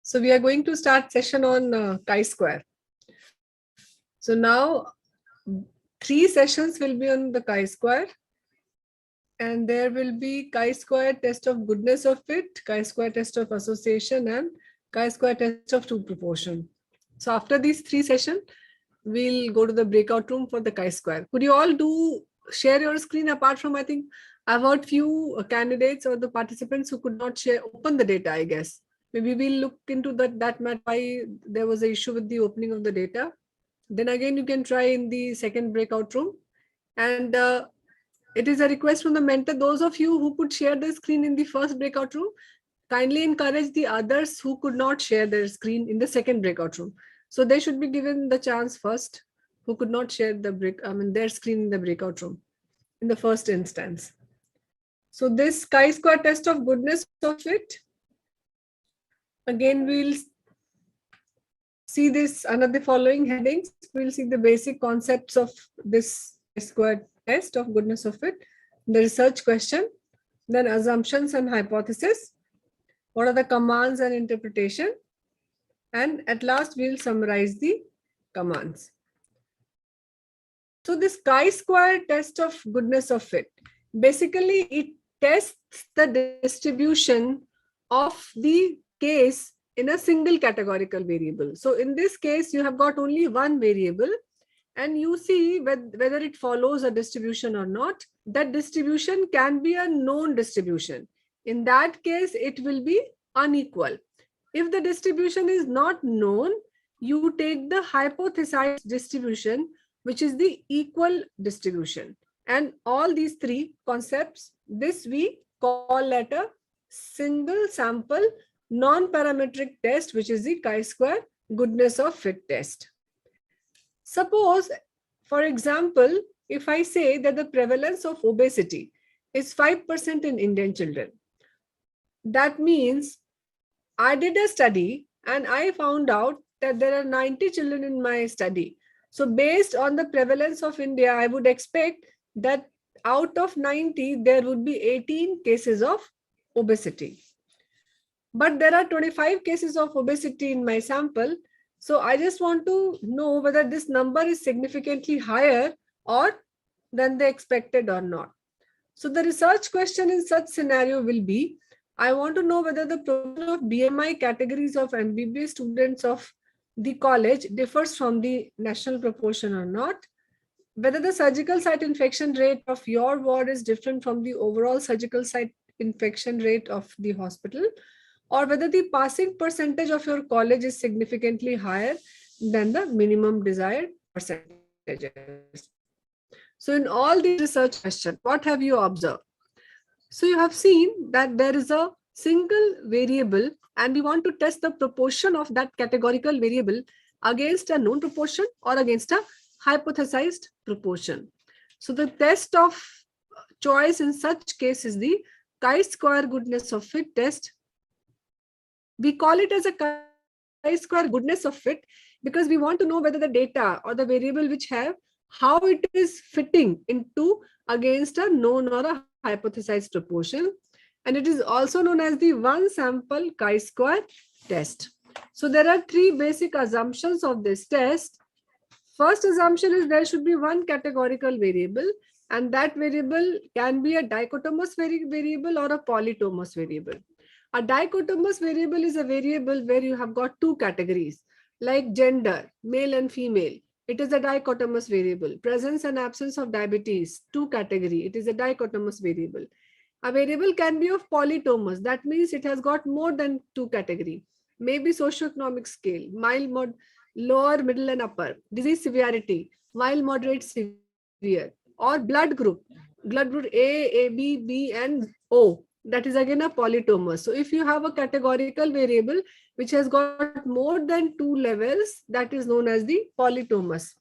So we are going to start session on chi-square. So now 3 sessions will be on the chi-square, and there will be chi-square test of goodness of fit, chi-square test of association, and chi-square test of true proportion. So after these 3 sessions, we'll go to the breakout room for the chi-square. Could you all share your screen? Apart from, I think I've heard few candidates or the participants who could not open the data, I guess. Maybe we'll look into that matter, why there was an issue with the opening of the data. Then again, you can try in the second breakout room. And it is a request from the mentor. Those of you who could share the screen in the first breakout room, kindly encourage the others who could not share their screen in the second breakout room. So they should be given the chance first, who could not share their screen in the breakout room in the first instance. So this chi-square test of goodness of fit, again, we'll see this under the following headings. We'll see the basic concepts of this chi-square test of goodness of fit, the research question, then assumptions and hypothesis, what are the commands and interpretation, and at last we'll summarize the commands. So this chi-square test of goodness of fit, basically it tests the distribution of the case in a single categorical variable. So in this case, you have got only one variable and you see whether it follows a distribution or not. That distribution can be a known distribution. In that case, it will be unequal. If the distribution is not known, you take the hypothesized distribution, which is the equal distribution. And all these 3 concepts, this we call at a single sample non-parametric test, which is the chi-square goodness of fit test. Suppose, for example, if I say that the prevalence of obesity is 5% in Indian children, that means I did a study and I found out that there are 90 children in my study. So based on the prevalence of India, I would expect that out of 90, there would be 18 cases of obesity. But there are 25 cases of obesity in my sample. So I just want to know whether this number is significantly higher or than the expected or not. So the research question in such scenario will be, I want to know whether the proportion of BMI categories of MBBS students of the college differs from the national proportion or not, whether the surgical site infection rate of your ward is different from the overall surgical site infection rate of the hospital, or whether the passing percentage of your college is significantly higher than the minimum desired percentages. So in all these research questions, what have you observed? So you have seen that there is a single variable and we want to test the proportion of that categorical variable against a known proportion or against a hypothesized proportion. So the test of choice in such case is the chi-square goodness of fit test. We call it as a chi-square goodness of fit because we want to know whether the data or the variable which have, how it is fitting into against a known or a hypothesized proportion. And it is also known as the one sample chi-square test. So there are 3 basic assumptions of this test. First assumption is there should be one categorical variable, and that variable can be a dichotomous variable or a polytomous variable. A dichotomous variable is a variable where you have got 2 categories, like gender, male and female. It is a dichotomous variable. Presence and absence of diabetes, 2 category. It is a dichotomous variable. A variable can be of polytomous. That means it has got more than 2 category. Maybe socioeconomic scale, mild, lower, middle and upper. Disease severity, mild, moderate, severe. Or blood group A, AB, B and O. That is again a polytomous. So if you have a categorical variable which has got more than 2 levels, that is known as the polytomous.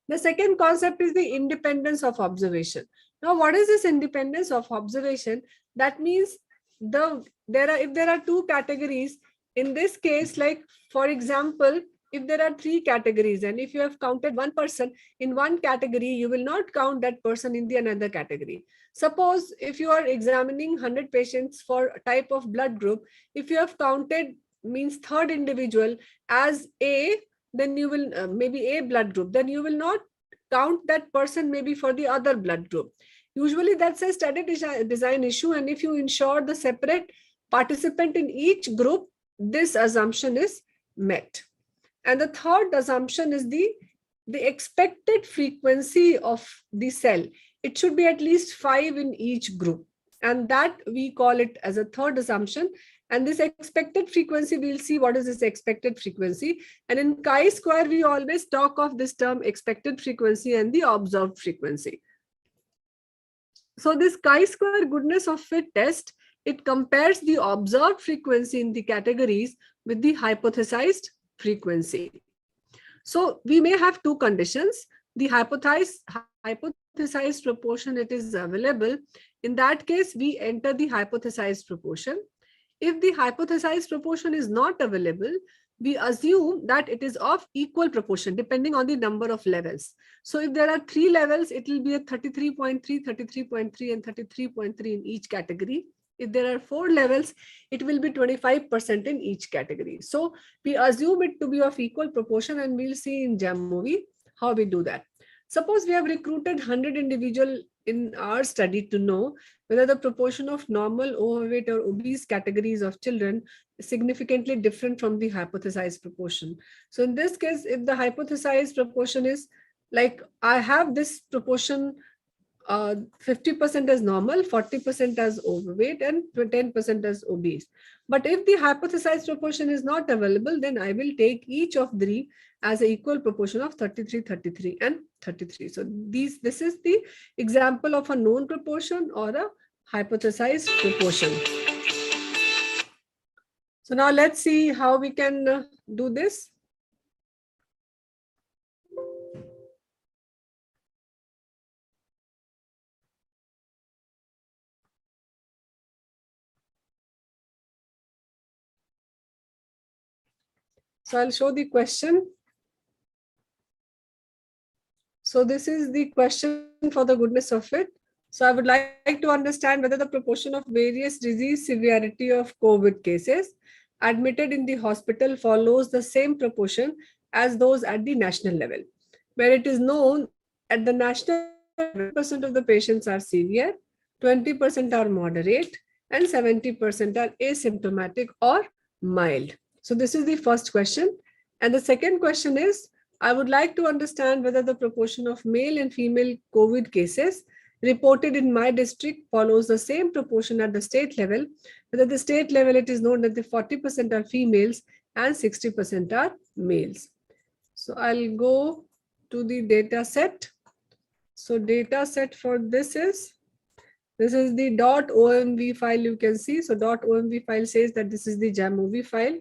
The second concept is the independence of observation. Now, what is this independence of observation? That means if there are 2 categories, in this case, like for example, if there are 3 categories and if you have counted one person in one category, you will not count that person in the another category. Suppose if you are examining 100 patients for a type of blood group, if you have counted means third individual as A, then you will maybe A blood group, then you will not count that person maybe for the other blood group. Usually that's a study design issue, and if you ensure the separate participant in each group, this assumption is met. And the third assumption is the expected frequency of the cell. It should be at least 5 in each group. And that we call it as a third assumption. And this expected frequency, we'll see what is this expected frequency. And in chi-square, we always talk of this term expected frequency and the observed frequency. So this chi-square goodness of fit test, it compares the observed frequency in the categories with the hypothesized frequency. So we may have two conditions. The hypothesized proportion, it is available. In that case, we enter the hypothesized proportion. If the hypothesized proportion is not available, we assume that it is of equal proportion depending on the number of levels. So if there are 3 levels, it will be a 33.3, 33.3 and 33.3 in each category. If there are 4 levels, it will be 25% in each category. So we assume it to be of equal proportion, and we'll see in Jamovi how we do that. Suppose we have recruited 100 individuals in our study to know whether the proportion of normal, overweight or obese categories of children is significantly different from the hypothesized proportion. So in this case, if the hypothesized proportion is like, I have this proportion 50% as normal, 40% as overweight, and 10% as obese. But if the hypothesized proportion is not available, then I will take each of three as an equal proportion of 33, 33, and 33. So this is the example of a known proportion or a hypothesized proportion. So now let's see how we can do this. So I'll show the question. So this is the question for the goodness of it. So I would like to understand whether the proportion of various disease severity of COVID cases admitted in the hospital follows the same proportion as those at the national level, where it is known at the national level, 20% of the patients are severe, 20% are moderate, and 70% are asymptomatic or mild. So this is the first question. And the second question is, I would like to understand whether the proportion of male and female COVID cases reported in my district follows the same proportion at the state level. Whether at the state level, it is known that the 40% are females and 60% are males. So I'll go to the data set. So data set for this is the .omv file you can see. So .omv file says that this is the Jamovi file.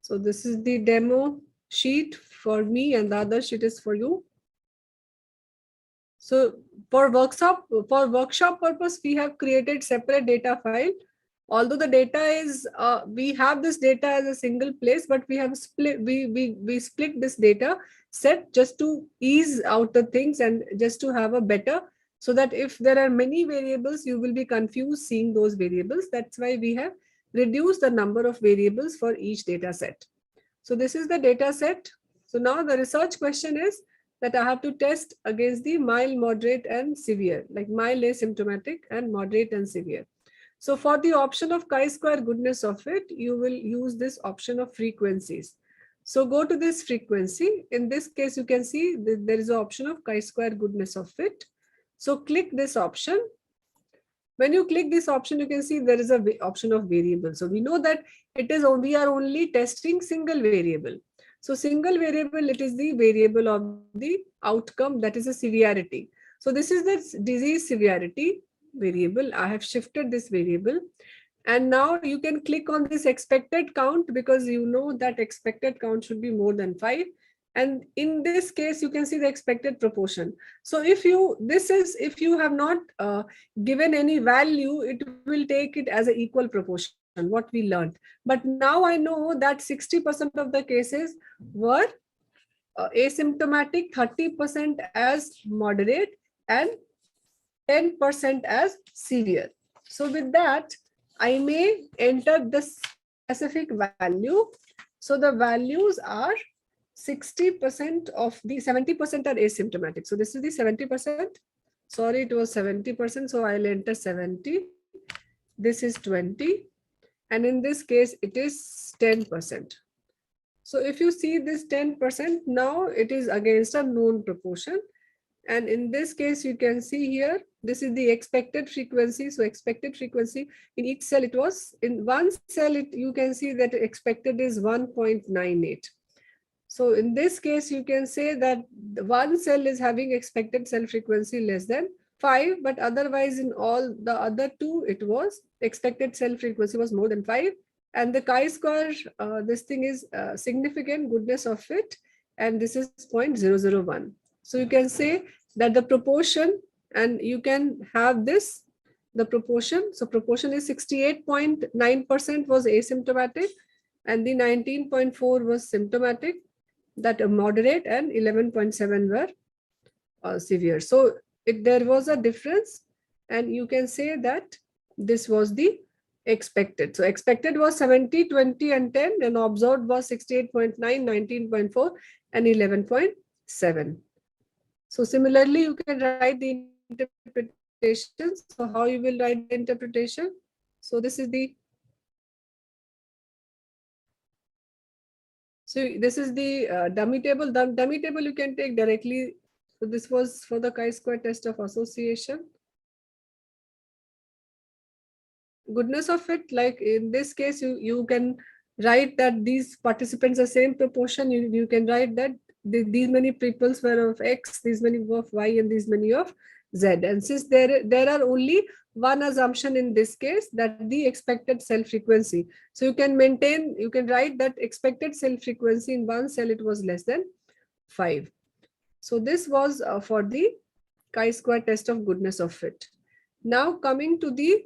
So this is the demo sheet for me and the other sheet is for you. So for workshop purpose, we have created separate data file. Although the data is, we have this data as a single place, but we have split, we split this data set just to ease out the things and just to have a better, so that if there are many variables, you will be confused seeing those variables. That's why we have reduced the number of variables for each data set. So this is the data set. So now the research question is that I have to test against the mild, moderate, and severe, like mild, asymptomatic, and moderate and severe. So for the option of chi-square goodness of it, you will use this option of frequencies. So go to this frequency. In this case, you can see there is an option of chi-square goodness of fit. So click this option. When you click this option, you can see there is an option of variable. So we know that we are only testing single variable. So single variable, it is the variable of the outcome, that is a severity. So this is the disease severity variable. I have shifted this variable. And now you can click on this expected count, because you know that expected count should be more than 5. And in this case, you can see the expected proportion. So if you have not given any value, it will take it as an equal proportion, what we learned. But now I know that 60% of the cases were asymptomatic, 30% as moderate, and 10% as severe. So with that, I may enter this specific value. So the values are 60% of the 70% are asymptomatic. So this is the 70%. Sorry, it was 70%. So I'll enter 70. This is 20. And in this case, it is 10%. So if you see this 10%, now it is against a known proportion. And in this case, you can see here, this is the expected frequency. So expected frequency in each cell, it was in one cell, you can see that expected is 1.98. So in this case, you can say that one cell is having expected cell frequency less than 5, but otherwise in all the other two, it was expected cell frequency was more than 5. And the chi-square, this thing is significant goodness of fit, and this is 0.001. So you can say that the proportion, and you can have this, the proportion. So proportion is 68.9% was asymptomatic, and the 19.4 was symptomatic, that are moderate, and 11.7 were severe. So there was a difference, and you can say that this was the expected. So expected was 70, 20, and 10, and observed was 68.9, 19.4, and 11.7. So similarly, you can write the interpretation. So how you will write the interpretation? So this is the dummy table. The dummy table you can take directly. So this was for the chi-square test of association. Goodness of it, like in this case, you can write that these participants are same proportion. You can write that these many peoples were of X, these many of Y, and these many of Z. And since there are only one assumption in this case, that the expected cell frequency. So you can write that expected cell frequency in one cell, it was less than 5. So this was for the chi-square test of goodness of fit. Now coming to the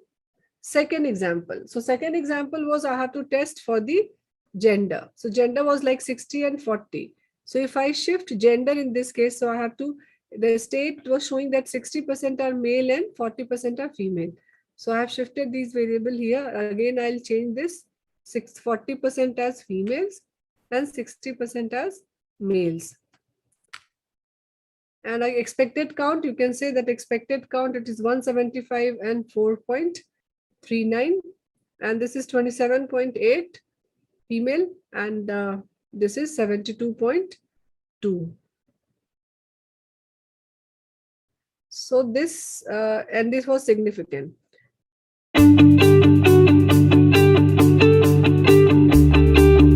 second example. So second example was I have to test for the gender. So gender was like 60 and 40. So if I shift gender in this case, so I have to, the state was showing that 60% are male and 40% are female. So I have shifted these variable here. Again, I'll change this 40% as females and 60% as males. And I expected count, you can say that expected count, it is 175 and 4.39, and this is 27.8 female, and this is 72.2. So this and this was significant.